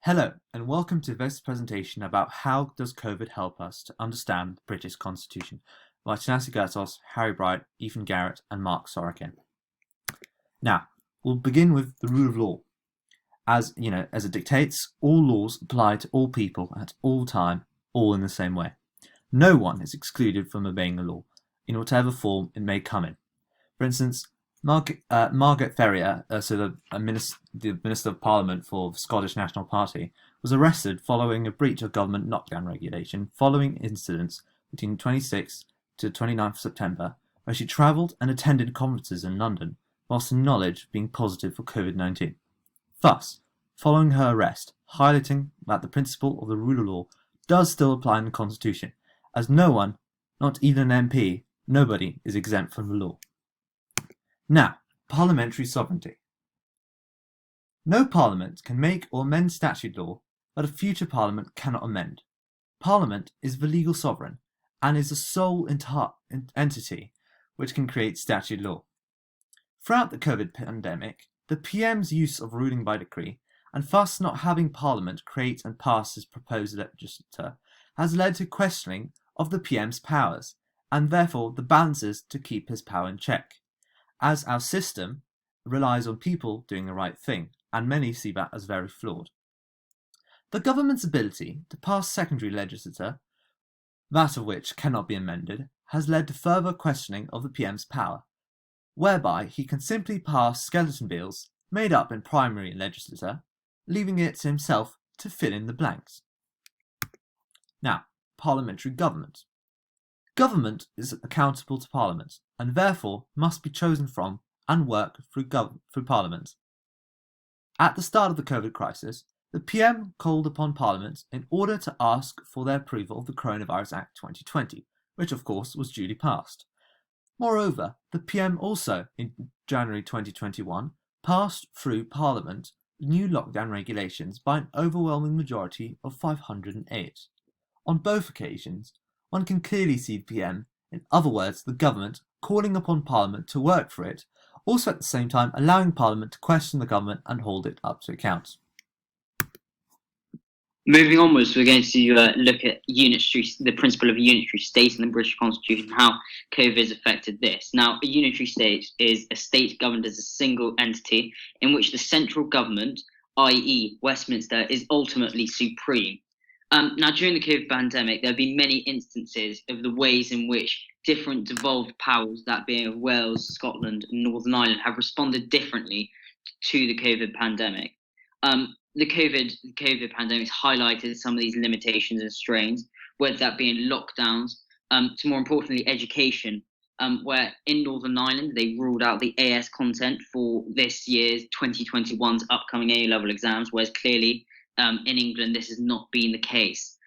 Hello, and welcome to this presentation about how does COVID help us to understand the British Constitution by Thanassi, Harry Bright, Ethan Garrett, and Mark Sorokin. Now, we'll begin with the rule of law. As it dictates, all laws apply to all people at all time, all in the same way. No one is excluded from obeying a law, in whatever form it may come in. For instance, Margaret Ferrier, the Minister of Parliament for the Scottish National Party, was arrested following a breach of government lockdown regulation following incidents between 26th to 29th September, where she travelled and attended conferences in London, whilst in knowledge of being positive for COVID-19. Thus, following her arrest, highlighting that the principle of the rule of law does still apply in the Constitution, as no one, not even an MP, nobody is exempt from the law. Now, parliamentary sovereignty. No parliament can make or amend statute law that a future parliament cannot amend. Parliament is the legal sovereign and is the sole entity which can create statute law. Throughout the COVID pandemic, the PM's use of ruling by decree, and thus not having Parliament create and pass his proposed legislature, has led to questioning of the PM's powers, and therefore the balances to keep his power in check, as our system relies on people doing the right thing, and many see that as very flawed. The government's ability to pass secondary legislature, that of which cannot be amended, has led to further questioning of the PM's power, whereby he can simply pass skeleton bills made up in primary legislature, leaving it to himself to fill in the blanks. Now, parliamentary government. Government is accountable to Parliament, and therefore must be chosen from and work through Parliament. At the start of the COVID crisis, the PM called upon Parliament in order to ask for their approval of the Coronavirus Act 2020, which of course was duly passed. Moreover, the PM also, in January 2021, passed through Parliament new lockdown regulations by an overwhelming majority of 508. On both occasions, one can clearly see the PM, in other words the government, calling upon Parliament to work for it, also at the same time allowing Parliament to question the government and hold it up to account. Moving onwards, we're going to look at the principle of a unitary state in the British Constitution, and how COVID has affected this. Now, a unitary state is a state governed as a single entity in which the central government, i.e. Westminster, is ultimately supreme. Now, during the COVID pandemic, there have been many instances of the ways in which different devolved powers, that being Wales, Scotland, and Northern Ireland, have responded differently to the COVID pandemic. The COVID pandemic has highlighted some of these limitations and strains, whether that be in lockdowns, to more importantly education, where in Northern Ireland they ruled out the AS content for this year's 2021's upcoming A-level exams, whereas clearly in England this has not been the case,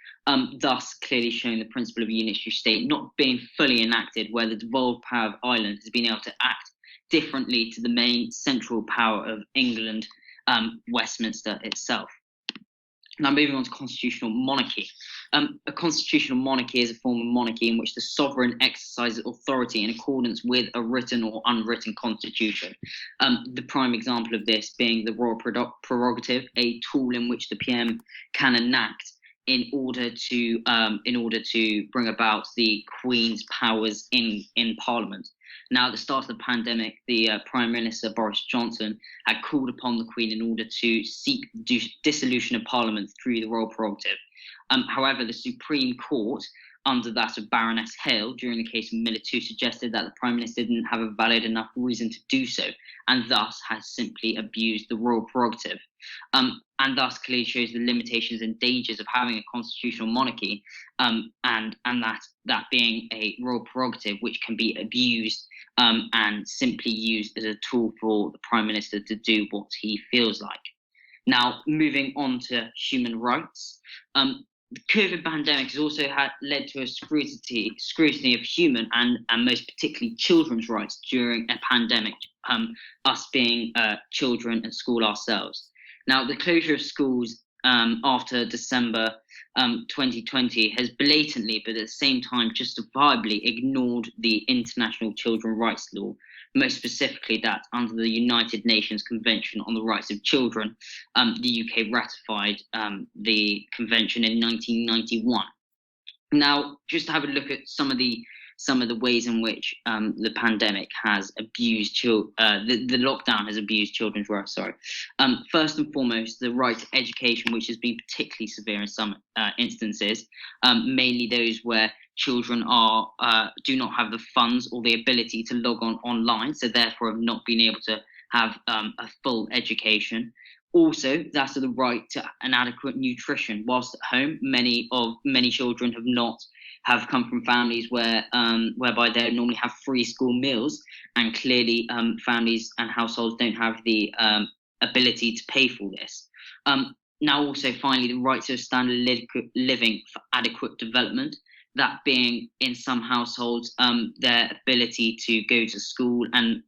thus clearly showing the principle of a unitary state not being fully enacted, where the devolved power of Ireland has been able to act differently to the main central power of England, Westminster itself. Now, moving on to constitutional monarchy. A constitutional monarchy is a form of monarchy in which the sovereign exercises authority in accordance with a written or unwritten constitution. The prime example of this being the royal prerogative, a tool in which the PM can enact in order to bring about the Queen's powers in Parliament. Now, at the start of the pandemic, the Prime Minister, Boris Johnson, had called upon the Queen in order to seek dissolution of Parliament through the royal prerogative. However, the Supreme Court, under that of Baroness Hale, during the case of Miller 2, suggested that the Prime Minister didn't have a valid enough reason to do so, and thus has simply abused the royal prerogative. And thus clearly shows the limitations and dangers of having a constitutional monarchy, and that being a royal prerogative which can be abused and simply used as a tool for the Prime Minister to do what he feels like. Now, moving on to human rights. The COVID pandemic has also led to a scrutiny of human and most particularly children's rights during a pandemic, us being children at school ourselves. Now, the closure of schools after December 2020 has blatantly, but at the same time justifiably, ignored the international children's rights law, most specifically that under the United Nations Convention on the Rights of Children, the UK ratified the convention in 1991. Now, just to have a look at some of the ways in which the pandemic has abused the lockdown has abused children's rights. First and foremost, the right to education, which has been particularly severe in some instances, mainly those where children do not have the funds or the ability to log on online, so therefore have not been able to have a full education. Also, that's the right to an adequate nutrition. Whilst at home, many children have come from families whereby they normally have free school meals, and clearly families and households don't have the ability to pay for this. Now, also, finally, the right to a standard living for adequate development. That being, in some households, their ability to go to school and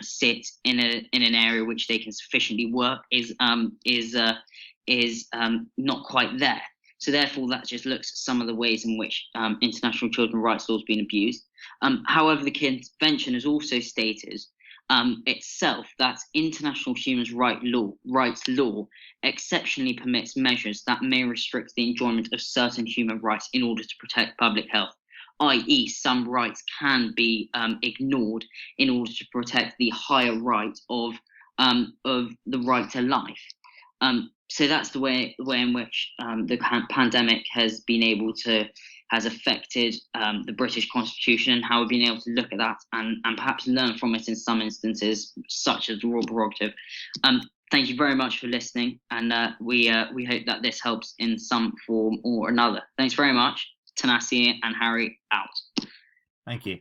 sit in an area which they can sufficiently work is not quite there. So therefore, that just looks at some of the ways in which international children's rights law has been abused. However, the Convention has also stated itself that international human rights law exceptionally permits measures that may restrict the enjoyment of certain human rights in order to protect public health, i.e. some rights can be ignored in order to protect the higher right of the right to life. So that's the way in which the pandemic has affected the British Constitution, and how we've been able to look at that and perhaps learn from it in some instances, such as the royal prerogative. Thank you very much for listening, and we hope that this helps in some form or another. Thanks very much. Thanassi and Harry out. Thank you.